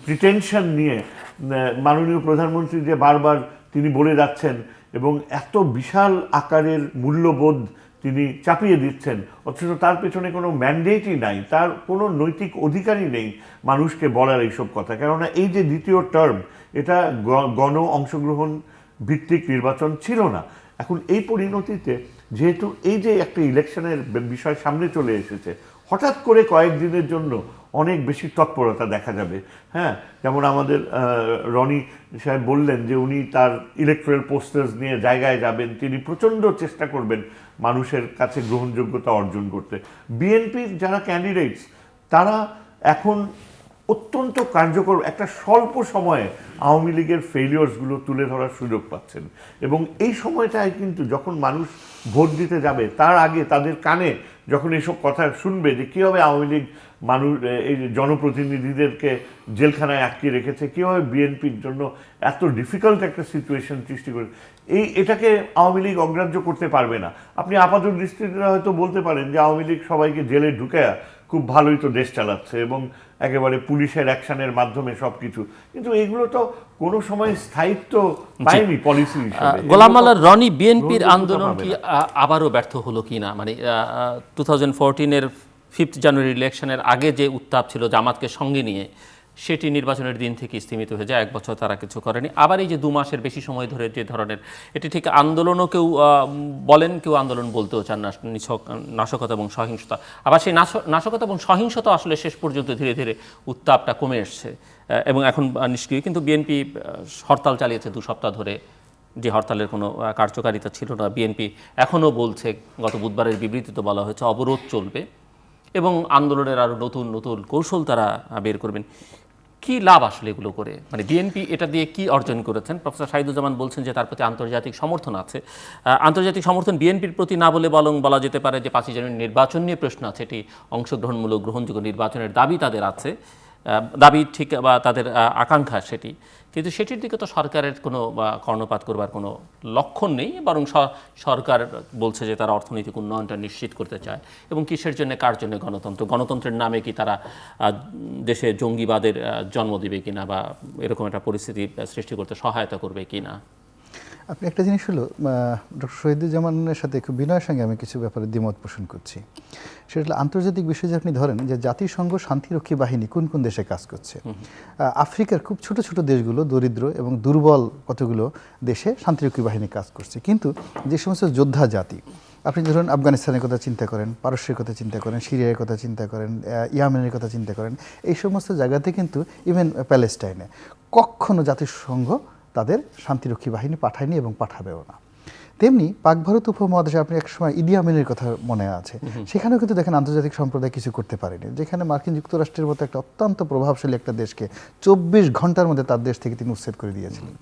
প্রিটেনশন নিয়ে মাননীয় প্রধানমন্ত্রী যে বারবার তিনি বলে যাচ্ছেন এবং এত বিশাল আকারের মূল্যবোধ তিনি চাপিয়ে দিচ্ছেন, অথচ তার পেছনে কোনো ম্যান্ডেটই নাই, তার কোনো নৈতিক অধিকারই নেই মানুষকে বলার এইসব কথা। কেননা এই যে দ্বিতীয় টার্ম, এটা গণ অংশগ্রহণ ভিত্তিক নির্বাচন ছিল না। এখন এই পরিণতিতে যেহেতু এই যে একটা ইলেকশনের বিষয় সামনে চলে এসেছে, হঠাৎ করে কয়েকদিনের জন্য অনেক বেশি তৎপরতা দেখা যাবে। হ্যাঁ, যেমন আমাদের রনি সাহেব বললেন যে উনি তার ইলেকট্রাল পোস্টার্স নিয়ে জায়গায় যাবেন, তিনি প্রচণ্ড চেষ্টা করবেন মানুষের কাছে গ্রহণযোগ্যতা অর্জন করতে। বিএনপির যারা ক্যান্ডিডেটস তারা এখন অত্যন্ত কার্যকর একটা স্বল্প সময়ে আওয়ামী লীগের ফেলিওর্সগুলো তুলে ধরার সুযোগ পাচ্ছেন। এবং এই সময়টায় কিন্তু যখন মানুষ ভোট দিতে যাবে তার আগে তাদের কানে যখন এইসব কথা শুনবে যে কীভাবে আওয়ামী লীগ মানুষ এই জনপ্রতিনিধিদেরকে জেলখানায় আটকে রেখেছে, কীভাবে বিএনপির জন্য এত ডিফিকাল্ট একটা সিচুয়েশন সৃষ্টি করে, এটাকে আওয়ামী লীগ অগ্রাহ্য করতে পারবে না। আপনি আপাত দৃষ্টিতে হয়তো বলতে পারেন যে আওয়ামী লীগ সবাইকে জেলে ঢুকে খুব ভালোই তো দেশ চালাচ্ছে এবং একেবারে পুলিশের অ্যাকশনের মাধ্যমে সবকিছু, কিন্তু এগুলো তো কোনো সময় স্থায়িত্ব পায়নি পলিসি হিসেবে। গোলাম মাওলানা রনি, বিএনপির আন্দোলন কি আবারও ব্যর্থ হলো কিনা? মানে 2014-এর 5 জানুয়ারি ইলেকশনের আগে যে উত্তাপ ছিল জামাতকে সঙ্গে নিয়ে, সেটি নির্বাচনের দিন থেকে স্থিমিত হয়ে যায়, 1 বছর তারা কিছু করেনি। আবার এই যে 2 মাসের বেশি সময় ধরে যে ধরনের, এটি ঠিক আন্দোলনও কেউ বলেন, কেউ আন্দোলন বলতেও চান না, নাশকতা এবং সহিংসতা। আবার সেই নাশকতা এবং সহিংসতা আসলে শেষ পর্যন্ত ধীরে ধীরে উত্তাপটা কমে এসছে এবং এখন নিষ্ক্রিয়। কিন্তু বিএনপি হরতাল চালিয়েছে 2 সপ্তাহ ধরে, যে হরতালের কোনো কার্যকারিতা ছিল না। বিএনপি এখনও বলছে, গত বুধবারের বিবৃতিতে বলা হয়েছে অবরোধ চলবে এবং আন্দোলনের আরও নতুন নতুন কৌশল তারা বের করবেন। কি লাভ আসলে এগুলো করে? মানে বিএনপি এটা দিয়ে কি অর্জন করেছেন? প্রফেসর শাহিদুজ্জামান বলছেন যে তার প্রতি আন্তর্জাতিক সমর্থন আছে। আন্তর্জাতিক সমর্থন বিএনপির প্রতি না বলে বরং বলা যেতে পারে যে 5 জানুয়ারি নির্বাচন নিয়ে প্রশ্ন আছে, এটি অংশগ্রহণমূলক গ্রহণযোগ্য নির্বাচনের দাবি তাদের আছে, দাবি ঠিক বা তাদের আকাঙ্ক্ষা সেটি, কিন্তু সেটির দিকে তো সরকারের কোনো কর্ণপাত করবার কোনো লক্ষণ নেই। বরং সরকার বলছে যে তারা অর্থনৈতিক উন্নয়নটা নিশ্চিত করতে চায় এবং কিসের জন্য, কার জন্য গণতন্ত্র? গণতন্ত্রের নামে কি তারা দেশে জঙ্গিবাদের জন্ম দিবে কিনা বা এরকম একটা পরিস্থিতি সৃষ্টি করতে সহায়তা করবে কিনা? আপনি একটা জিনিস হলো, ডক্টর শহীদুজ্জামানের সাথে খুব বিনয়ের সঙ্গে আমি কিছু ব্যাপারে দ্বিমত পোষণ করছি। সেটা হলো আন্তর্জাতিক বিষয়ে যে আপনি ধরেন যে জাতিসংঘ শান্তিরক্ষী বাহিনী কোন কোন দেশে কাজ করছে। আফ্রিকার খুব ছোট ছোট দেশগুলো, দরিদ্র এবং দুর্বল কতগুলো দেশে শান্তিরক্ষী বাহিনী কাজ করছে। কিন্তু যে সমস্ত যোদ্ধা জাতি, আপনি ধরুন আফগানিস্তানের কথা চিন্তা করেন, পারস্যের কথা চিন্তা করেন, সিরিয়ার কথা চিন্তা করেন, ইয়ামেনের কথা চিন্তা করেন, এই সমস্ত জায়গাতে কিন্তু ইভেন প্যালেস্টাইনে কখনো জাতিসংঘ তাদের শান্তিরক্ষী বাহিনী পাঠায়নি এবং পাঠাবেও না। তেমনি পাক ভারত উপমহাদেশে আপনি একসময় ইদি আমিনের কথা মনে আছে, সেখানেও কিন্তু দেখেন আন্তর্জাতিক সম্প্রদায় কিছু করতে পারেনি, যেখানে মার্কিন যুক্তরাষ্ট্রের মতো একটা অত্যন্ত প্রভাবশালী একটা দেশকে 24 ঘন্টার মধ্যে তার দেশ থেকে তিনি উচ্ছেদ করে দিয়েছিলেন।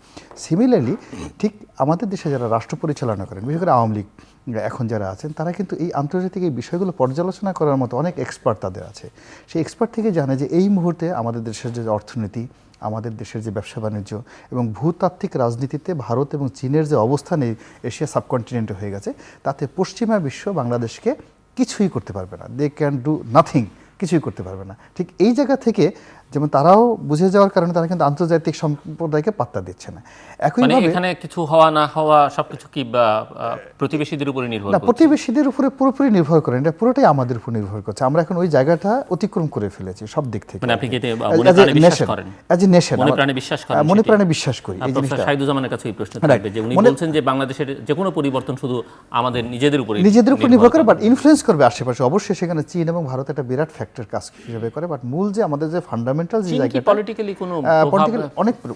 সিমিলারলি ঠিক আমাদের দেশে যারা রাষ্ট্র পরিচালনা করেন, বিশেষ করে আওয়ামী লীগ এখন যারা আছেন, তারা কিন্তু এই আন্তর্জাতিক এই বিষয়গুলো পর্যালোচনা করার মতো অনেক এক্সপার্ট তাদের আছে। সেই এক্সপার্ট থেকে জানে যে এই মুহূর্তে আমাদের দেশের যে অর্থনীতি, আমাদের দেশের যে ব্যবসা বাণিজ্য এবং ভূতাত্ত্বিক রাজনীতিতে ভারত এবং চীনের যে অবস্থান এই এশিয়া সাবকন্টিনেন্টে হয়ে গেছে, তাতে পশ্চিমা বিশ্ব বাংলাদেশকে কিছুই করতে পারবে না। দে ক্যান ডু নাথিং, কিছুই করতে পারবে না। ঠিক এই জায়গা থেকে যেমন তারাও বুঝে যাওয়ার কারণে তারা কিন্তু আন্তর্জাতিক সম্প্রদায়কে পাত্তা দিচ্ছে না। একইভাবে এখানে কিছু হওয়া না হওয়া সবকিছু কি প্রতিবেশীদের উপরে নির্ভর করে? প্রতিবেশীদের উপরে পুরোপুরি নির্ভর করে, এটা পুরোটাই আমাদের উপর নির্ভর করছে। আমরা এখন ওই জায়গাটা অতিক্রম করে ফেলেছি সব দিক থেকে। মানে আপনি কি মনে প্রাণে বিশ্বাস করেন? অ্যাজ এ নেশন মনে প্রাণে বিশ্বাস করেন? মনে প্রাণে বিশ্বাস করি। এই প্রফেসর শাহিদুজ্জামানের কাছে এই প্রশ্ন থাকবে যে উনি বলছেন যে বাংলাদেশের যে কোনো পরিবর্তন শুধু আমাদের নিজেদের উপর নির্ভর করে, বাট ইনফ্লুয়েন্স করবে আশেপাশে। অবশ্যই সেখানে চীন এবং ভারত একটা বিরাট ফ্যাক্টর কাজ হিসেবে করে, বাট মূল যে আমাদের যে ফান্ডামেন্টাল যে জায়গাটা, পলিটিক্যালি কোনো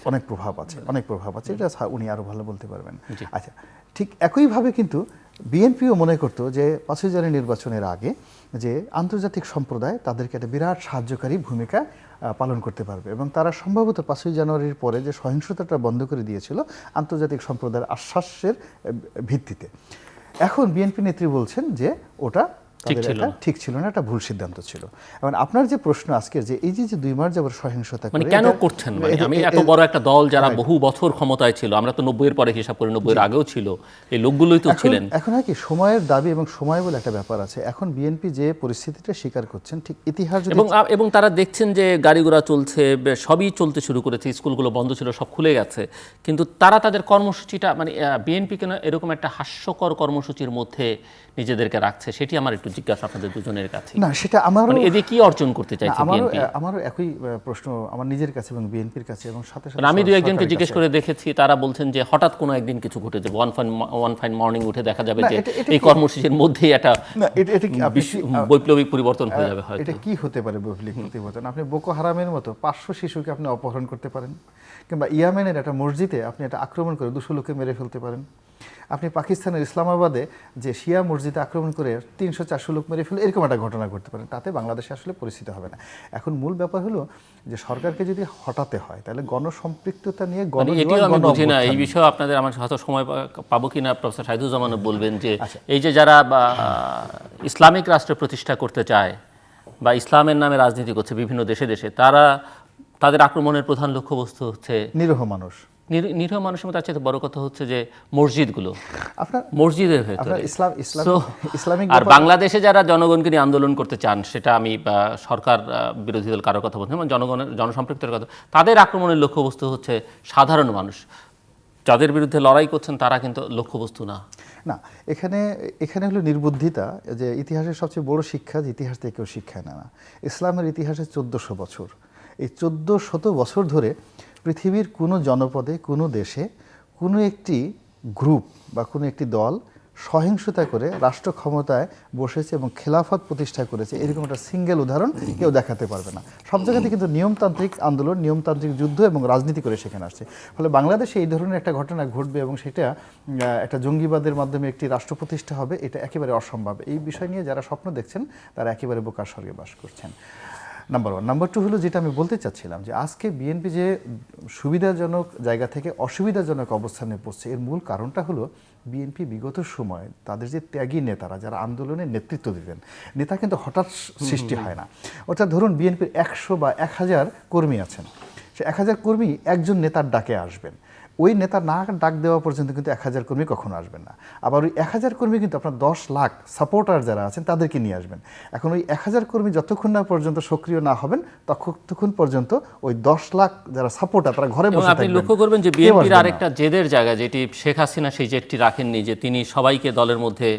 অনেক প্রভাব আছে, অনেক প্রভাব আছে। এটা উনি আরো ভালো বলতে পারবেন। আচ্ছা, ঠিক একইভাবে কিন্তু বিএনপিও মনে করতো যে 5 জানুয়ারি নির্বাচনের আগে যে আন্তর্জাতিক সম্প্রদায় তাদেরকে একটা বিরাট সাহায্যকারী ভূমিকা পালন করতে পারবে এবং তারা সম্ভবত 5 জানুয়ারির পরে যে সহিংসতাটা বন্ধ করে দিয়েছিল আন্তর্জাতিক সম্প্রদায়ের আশ্বাসের ভিত্তিতে। এখন বিএনপি নেত্রী বলছেন যে ওটা ঠিক ছিল না, এটা ভুল সিদ্ধান্ত ছিল। এবং আপনার যে প্রশ্ন আজকের যে এই যে 2 মাস যাবত সহিংসতা মানে কেন করছেন, মানে আমি এত বড় একটা দল যারা বহু বছর ক্ষমতায় ছিল, আমরা তো 90-এর পরে হিসাব করি, 90-এর আগেও ছিল, এই লোকগুলোই তো ছিলেন। এখন কি সময়ের দাবি এবং সময় বলে একটা ব্যাপার আছে। এখন বিএনপি যে পরিস্থিতিটা স্বীকার করছেন, ঠিক ইতিহাস এবং তারা দেখছেন যে গাড়ি ঘোড়া চলছে, সবই চলতে শুরু করেছে, স্কুলগুলো বন্ধ ছিল, সব খুলে গেছে, কিন্তু তারা তাদের কর্মসূচিটা মানে বিএনপি কেন এরকম একটা হাস্যকর কর্মসূচির মধ্যে নিজেদেরকে রাখছে, সেটি আমার একটু জিজ্ঞাসা আপনাদের দুজনের কাছে। না, সেটা আমারও এদিকে কি অর্জন করতে চাইছে বিএনপি? আমারও একই প্রশ্ন আমার নিজের কাছে এবং বিএনপির কাছে, এবং সাথে সাথে আমি দুই একজনকে জিজ্ঞেস করে দেখেছি, তারা বলছেন যে হঠাৎ কোনো একদিন কিছু ঘটে যাবে, ওয়ান ফাইন মর্নিং উঠে দেখা যাবে যে এই কর্মসূচির মধ্যেই একটা বৈপ্লবিক পরিবর্তন হয়ে যাবে। হয়তো এটা কি হতে পারে বৈপ্লবিক পরিবর্তন? আপনি বোকো হারামের মতো 500 শিশুকে আপনি অপহরণ করতে পারেন, কিংবা ইয়ামেনের একটা মসজিদে আপনি একটা আক্রমণ করে 200 লোককে মেরে ফেলতে পারেন। আপনি পাকিস্তানের ইসলামাবাদে যে শিয়া মসজিদে আক্রমণ করে 300-400 লোক মেরে ফেলে এরকম একটা ঘটনা ঘটতে পারে, তাতে বাংলাদেশে আসলে পরিস্থিতি হবে না। এখন মূল ব্যাপার হলো যে সরকারকে যদি হটাতে হয় তাহলে গণসম্পৃক্ততা নিয়ে এটিও আমি বুঝি না, এই বিষয়ে আপনাদের আমার হয়তো সময় পাবো কিনা প্রফেসর শাহিদুজ্জামানও বলবেন যে এই যে যারা ইসলামিক রাষ্ট্র প্রতিষ্ঠা করতে চায় বা ইসলামের নামে রাজনীতি করছে বিভিন্ন দেশে দেশে, তাদের আক্রমণের প্রধান লক্ষ্যবস্তু হচ্ছে নিরীহ মানুষ। নিরীহ মানুষের মধ্যে চাইতে বড় কথা হচ্ছে যে মসজিদগুলো, আপনার মসজিদের ভেতরে ইসলামিক আর বাংলাদেশে যারা জনগণকে নিয়ে আন্দোলন করতে চান, সেটা আমি সরকার বিরোধী দল কারো কথা বলছি না, জনসম্পৃক্তের কথা, তাদের আক্রমণের লক্ষ্যবস্তু হচ্ছে সাধারণ মানুষ। যাদের বিরুদ্ধে লড়াই করছেন তারা কিন্তু লক্ষ্যবস্তু না। না, এখানে হলো নির্বুদ্ধিতা, যে ইতিহাসের সবচেয়ে বড় শিক্ষা যে ইতিহাস থেকে কেউ শিক্ষা নেয় না। ইসলামের ইতিহাসে 1400 বছর, এই 1400 বছর ধরে পৃথিবীর কোনো জনপদে, কোনো দেশে, কোনো একটি গ্রুপ বা কোনো একটি দল সহিংসতা করে রাষ্ট্র ক্ষমতায় বসেছে এবং খেলাফত প্রতিষ্ঠা করেছে, এরকম একটা সিঙ্গেল উদাহরণ কেউ দেখাতে পারবে না। সব জায়গাতে কিন্তু নিয়মতান্ত্রিক আন্দোলন, নিয়মতান্ত্রিক যুদ্ধ এবং রাজনীতি করে সেখানে আসছে। ফলে বাংলাদেশে এই ধরনের একটা ঘটনা ঘটবে এবং সেটা একটা জঙ্গিবাদের মাধ্যমে একটি রাষ্ট্র প্রতিষ্ঠা হবে, এটা একেবারে অসম্ভব। এই বিষয় নিয়ে যারা স্বপ্ন দেখছেন তারা একেবারে বোকার স্বর্গে বাস করছেন। নাম্বার 1। নাম্বার 2 হলো যেটা আমি বলতে চাচ্ছিলাম, যে আজকে বিএনপি যে সুবিধাজনক জায়গা থেকে অসুবিধাজনক অবস্থানে পড়ছে, এর মূল কারণটা হলো বিএনপি বিগত সময় তাদের যে ত্যাগী নেতারা যারা আন্দোলনের নেতৃত্ব দিতেন, নেতা কিন্তু হঠাৎ সৃষ্টি হয় না। অর্থাৎ ধরুন বিএনপির 100 বা 1000 কর্মী আছেন, সে 1000 কর্মী একজন নেতার ডাকে আসবেন, ওই নেতা না ডাক দেওয়া পর্যন্ত কিন্তু 1000 কর্মী কখনো আসবেন না। আবার ওই 1000 কর্মী কিন্তু আপনার 10 লাখ সাপোর্টার যারা আছেন তাদেরকে নিয়ে আসবেন। এখন ওই 1000 কর্মী যতক্ষণ না পর্যন্ত সক্রিয় না হবেন ততক্ষণ পর্যন্ত ওই 10 লাখ যারা সাপোর্টার তারা ঘরে বসে থাকবেন। আপনি লক্ষ্য করবেন যে বিএনপির আরেকটা জেদের জায়গা, যেটি শেখ হাসিনা সেই জেদটি রাখেননি, যে তিনি সবাইকে দলের মধ্যে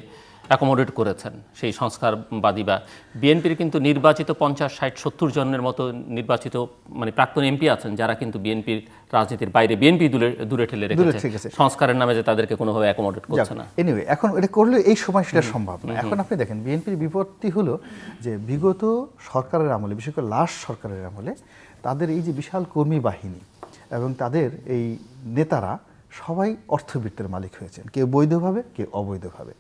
অ্যাকোমোডেট করেছেন সেই সংস্কারবাদী বা বিএনপির কিন্তু নির্বাচিত 50, 60, 70 জনের মতো নির্বাচিত মানে প্রাক্তন এমপি আছেন যারা কিন্তু বিএনপির রাজনীতির বাইরে, বিএনপি দূরে ঠেলে রেখেছে সংস্কারের নামে, যে তাদেরকে কোনোভাবে অ্যাকোমোডেট করছে না। এনিওয়ে, এখন এটা করলে এই সময় সেটা সম্ভব না। এখন আপনি দেখেন বিএনপির বিপত্তি হলো যে বিগত সরকারের আমলে, বিশেষ করে লাস্ট সরকারের আমলে তাদের এই যে বিশাল কর্মী বাহিনী এবং তাদের এই নেতারা সবাই অর্থবিত্তের মালিক হয়েছেন, কেউ বৈধভাবে কেউ অবৈধভাবে।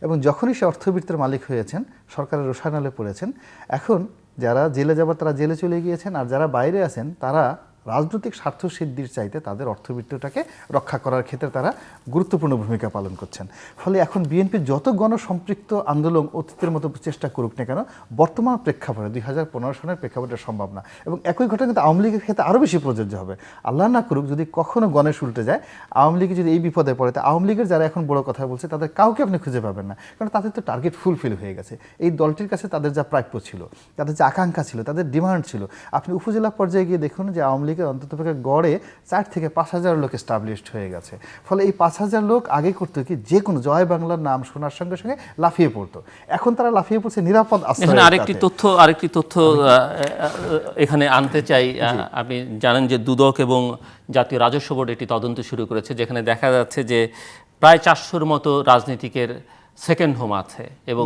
এবং যখনই সে অর্থবিত্তের মালিক হয়েছেন, সরকারের রোষানলে পড়েছেন, এখন যারা জেলে যাবার তারা জেলে চলে গিয়েছেন, আর যারা বাইরে আছেন তারা রাজনৈতিক স্বার্থ সিদ্ধির চাইতে তাদের অর্থবিত্তটাকে রক্ষা করার ক্ষেত্রে তারা গুরুত্বপূর্ণ ভূমিকা পালন করছেন। ফলে এখন বিএনপি যত গণসম্পৃক্ত আন্দোলন অতীতের মতো চেষ্টা করুক না কেন, বর্তমান প্রেক্ষাপটে 2015 সনের প্রেক্ষাপটে সম্ভব না। এবং একই ঘটনা কিন্তু আওয়ামী লীগের ক্ষেত্রে আরও বেশি প্রযোজ্য হবে। আল্লাহ না করুক যদি কখনো গণেশ উল্টে যায়, আওয়ামী লীগ যদি এই বিপদে পড়ে, তা আওয়ামী লীগের যারা এখন বড় কথা বলছে তাদের কাউকে আপনি খুঁজে পাবেন না, কারণ তাদের তো টার্গেট ফুলফিল হয়ে গেছে। এই দলটির কাছে তাদের যা প্রাপ্য ছিল, তাদের যে আকাঙ্ক্ষা ছিল, তাদের ডিমান্ড ছিল, আপনি উপজেলা পর্যায়ে গিয়ে দেখুন যে আওয়ামী লীগের অন্ততপক্ষে গড়ে 4 থেকে 5000 লোক এস্টাবলিশড হয়ে গেছে। ফলে এই 5000 লোক আগে করতো কি, যে কোনো জয় বাংলার নাম শোনার সঙ্গে সঙ্গে লাফিয়ে পড়তো, এখন তারা লাফিয়ে পড়ছে নিরাপদ আশ্রয়। আরেকটি তথ্য এখানে আনতে চাই। আপনি জানেন যে দুদক এবং জাতীয় রাজস্ব বোর্ড একটি তদন্ত শুরু করেছে, যেখানে দেখা যাচ্ছে যে প্রায় 400-র মতো রাজনীতিকের সেকেন্ড হোম আছে এবং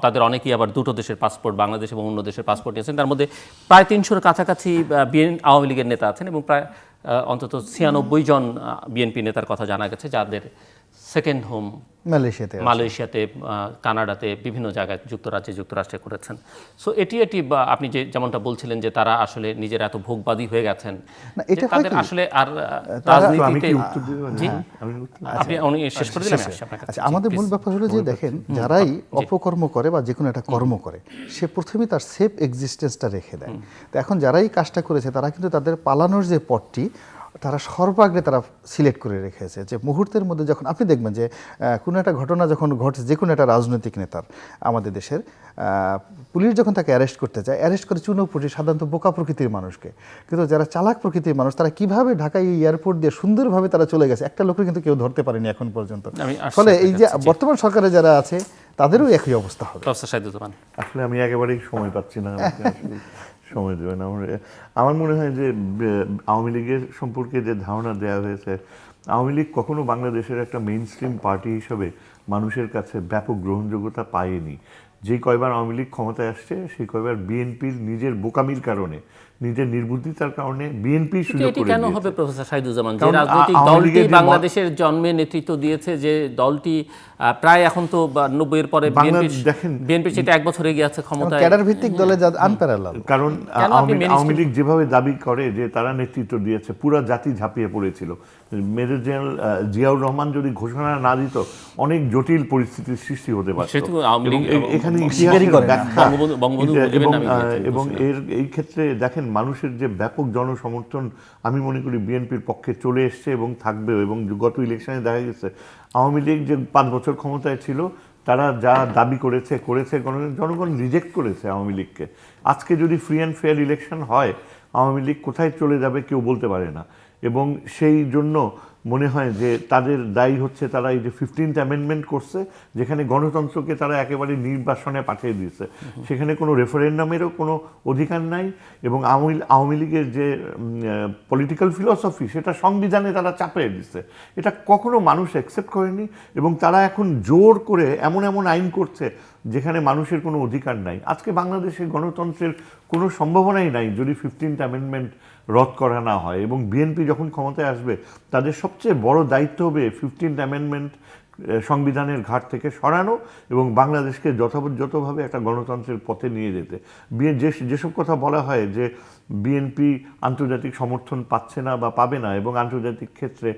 তাদের অনেকেই আবার দুটো দেশের পাসপোর্ট, বাংলাদেশ এবং অন্য দেশের পাসপোর্ট নিয়েছেন। তার মধ্যে প্রায় 300-র কাছাকাছি আওয়ামী লীগের নেতা আছেন এবং প্রায় অন্তত 96 জন বিএনপি নেতার কথা জানা গেছে যাদের সেকেন্ড হোম মালয়েশিয়াতে, কানাডাতে, বিভিন্ন জায়গায়, যুক্তরাষ্ট্রে করেছেন। সো এটি আপনি যে যেমনটা বলছিলেন যে তারা আসলে নিজের এত ভোগবাদী হয়ে গেছেন, তাদের আসলে আর রাজনীতিতে। আপনি শেষ করে দিলেন। আচ্ছা, আমাদের মূল ব্যাপার হলো যে দেখেন, যারাই অপকর্ম করে বা যে কোনো একটা কর্ম করে, সে প্রথমেই তার সেফ এক্সিস্টেন্সটা রেখে দেয়। তো এখন যারাই কাজটা করেছে তারা কিন্তু তাদের পালানোর যে পথটি তারা সর্বাগ্রে তারা সিলেক্ট করে রেখেছে, যে মুহূর্তের মধ্যে যখন আপনি দেখবেন যে কোনো একটা ঘটনা যখন ঘটছে, যে কোনো একটা রাজনৈতিক নেতার আমাদের দেশের, পুলিশ যখন তাকে অ্যারেস্ট করতে চায়, অ্যারেস্ট করে চুনোপুটি সাধারণত বোকা প্রকৃতির মানুষকে, কিন্তু যারা চালাক প্রকৃতির মানুষ তারা কিভাবে ঢাকায় এয়ারপোর্ট দিয়ে সুন্দরভাবে তারা চলে গেছে, একটা লোকের কিন্তু কেউ ধরতে পারেনি এখন পর্যন্ত। ফলে এই যে বর্তমান সরকারে যারা আছে তাদেরও একই অবস্থা হবে। আসলে আমি একেবারেই সময় পাচ্ছি না, সময় দেবে না। আমার মনে হয় যে আওয়ামী লীগের সম্পর্কে যে ধারণা দেওয়া হয়েছে, আওয়ামী লীগ কখনো বাংলাদেশের একটা মেইন স্ট্রিম পার্টি হিসেবে মানুষের কাছে ব্যাপক গ্রহণযোগ্যতা পায়নি। যে কয়বার আওয়ামী লীগ ক্ষমতায় আসছে সেই কয়বার বিএনপির নিজের বোকামির কারণে, নিজের নির্বুদ্ধিতার কারণে বিএনপি সুযোগ এটি করে কেন দিয়েছে। হবে প্রফেসর শাহিদুজ্জামান, যে কারণ রাজনৈতিক আওয়ামী দলটি লীগের যে বাংলাদেশের জন্মে নেতৃত্ব দিয়েছে, যে দলটি প্রায় এখন তো 90-এর পরে দেখেন বিএনপির চেয়ে 1 বছর এগিয়ে আছে ক্ষমতায়। ক্যাডার ভিত্তিক দলে যা আনপ্যারালাল। কারণ কেন আপনি আওয়ামী লীগ যেভাবে দাবি করে যে তারা নেতৃত্ব দিয়েছে, পুরো জাতি ঝাঁপিয়ে পড়েছিল। মেজর জেনারেল জিয়াউর রহমান যদি ঘোষণা না দিত অনেক জটিল পরিস্থিতির সৃষ্টি হতে পারত। সেহেতু আওয়ামী লীগ এবং এখানে ইতিহাসের ব্যাখ্যা বঙ্গবন্ধু মুজিবের নামে দিয়েছে এবং ঘোষণা। এই ক্ষেত্রে দেখেন মানুষের যে ব্যাপক জনসমর্থন আমি মনে করি বিএনপির পক্ষে চলে এসছে এবং থাকবেও। এবং গত ইলেকশনে দেখা গেছে আওয়ামী লীগ যে 5 বছর ক্ষমতায় ছিল, তারা যা দাবি করেছে জনগণ রিজেক্ট করেছে আওয়ামী লীগকে। আজকে যদি ফ্রি অ্যান্ড ফেয়ার ইলেকশন হয়, আওয়ামী লীগ কোথায় চলে যাবে কেউ বলতে পারে না। এবং সেই জন্য মনে হয় যে তাদের দায়ী হচ্ছে তারা এই যে 15th অ্যামেন্ডমেন্ট করছে, যেখানে গণতন্ত্রকে তারা একেবারে নির্বাসনে পাঠিয়ে দিয়েছে। সেখানে কোনো রেফারেন্ডামেরও কোনো অধিকার নাই। এবং আওয়ামী লীগের যে পলিটিক্যাল ফিলসফি, সেটা সংবিধানে তারা চাপিয়ে দিচ্ছে। এটা কখনো মানুষ অ্যাকসেপ্ট করেনি। এবং তারা এখন জোর করে এমন এমন আইন করছে যেখানে মানুষের কোনো অধিকার নাই। আজকে বাংলাদেশের গণতন্ত্রের কোনো সম্ভাবনাই নাই যদি 15th অ্যামেন্ডমেন্ট রদ করা না হয়। এবং বিএনপি যখন ক্ষমতায় আসবে, তাদের সবচেয়ে বড় দায়িত্ব হবে 15th অ্যামেন্ডমেন্ট সংবিধানের ঘাট থেকে সরানো এবং বাংলাদেশকে যথাযথভাবে একটা গণতন্ত্রের পথে নিয়ে যেতে। যেসব কথা বলা হয় যে বিএনপি আন্তর্জাতিক সমর্থন পাচ্ছে না বা পাবে না, এবং আন্তর্জাতিক ক্ষেত্রে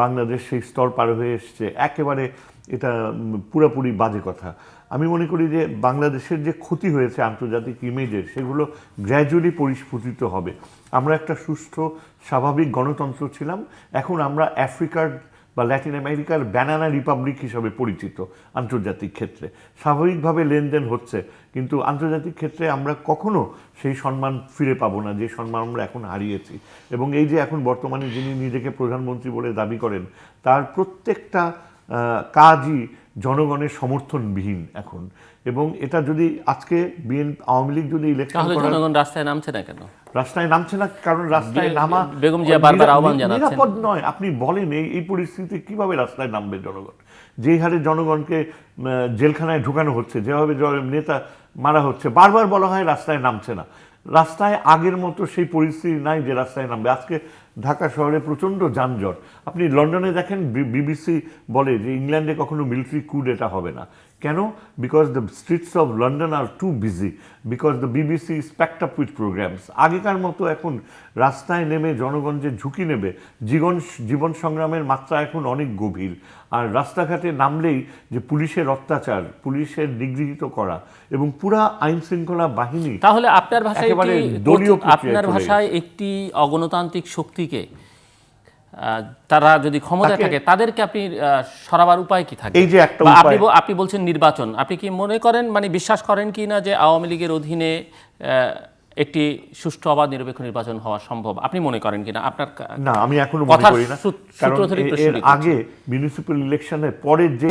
বাংলাদেশ সেই স্তর পার হয়ে এসছে, একেবারে এটা পুরোপুরি বাজে কথা। আমি মনে করি যে বাংলাদেশের যে ক্ষতি হয়েছে আন্তর্জাতিক ইমেজের, সেগুলো গ্র্যাজুয়ালি পরিস্ফুটিত হবে। আমরা একটা সুষ্ঠু স্বাভাবিক গণতন্ত্র ছিলাম, এখন আমরা আফ্রিকার বা ল্যাটিন আমেরিকার ব্যানানা রিপাবলিক হিসাবে পরিচিত। আন্তর্জাতিক ক্ষেত্রে স্বাভাবিকভাবে লেনদেন হচ্ছে, কিন্তু আন্তর্জাতিক ক্ষেত্রে আমরা কখনো সেই সম্মান ফিরে পাবো না যে সম্মান আমরা এখন হারিয়েছি। এবং এই যে এখন বর্তমানে যিনি নিজেকে প্রধানমন্ত্রী বলে দাবি করেন, তার প্রত্যেকটা কাজই জনগণের সমর্থনবিহীন এখন। এবং এটা যদি আজকে আওয়ামী লীগ যদি ইলেকশন করে, জনগণ রাস্তায় নামছে না কেন? রাস্তায় নামছে না কারণ রাস্তায় নামা বেগম জিয়া বারবার আহ্বান জানাচ্ছেন, নিরাপদ নয়। আপনি বলেন এই পরিস্থিতি কিভাবে রাস্তায় নামবে জনগণ? যেই হারে জনগণকে জেলখানায় ঢুকানো হচ্ছে, যেভাবে নেতা মারা হচ্ছে, বারবার বলা হয় রাস্তায় নামছে না। রাস্তায় আগের মতো সেই পরিস্থিতি নাই যে রাস্তায় নামবে। আজকে ঢাকা শহরে প্রচণ্ড যানজট। আপনি লন্ডনে দেখেন, বিবিসি বলে যে ইংল্যান্ডে কখনো মিলিটারি কু ডেটা হবে না। কেন? Because the streets of London are too busy, because the BBC is packed up with programmes. আগেকার মতো এখন রাস্তায় নেমে জনগণ যে ঝুঁকি নেবে, জীবন সংগ্রামের মাত্রা এখন অনেক গভীর। আর রাস্তাঘাটে নামলেই যে পুলিশের অত্যাচার, পুলিশের নিগৃহীত করা এবং পুরা আইন শৃঙ্খলা বাহিনী, তাহলে আপনার ভাষায় আপনার ভাষায় একটি অগণতান্ত্রিক শক্তিকে তারা যদি ক্ষমতায় থাকে, তাদেরকে আপনি সরাবার উপায় কি থাকে? এই যে একটা আপনি বলছেন নির্বাচন, আপনি কি মনে করেন, মানে বিশ্বাস করেন কি না যে আওয়ামী লীগের অধীনে একটি সুষ্ঠু অবাধ নিরপেক্ষ নির্বাচন হওয়া সম্ভব? আপনি মনে করেন কিনা? আপনার না, আমি এখনো মনে করি না। কারণ এর আগে মিউনিসিপ্যাল ইলেকশনের পরে যে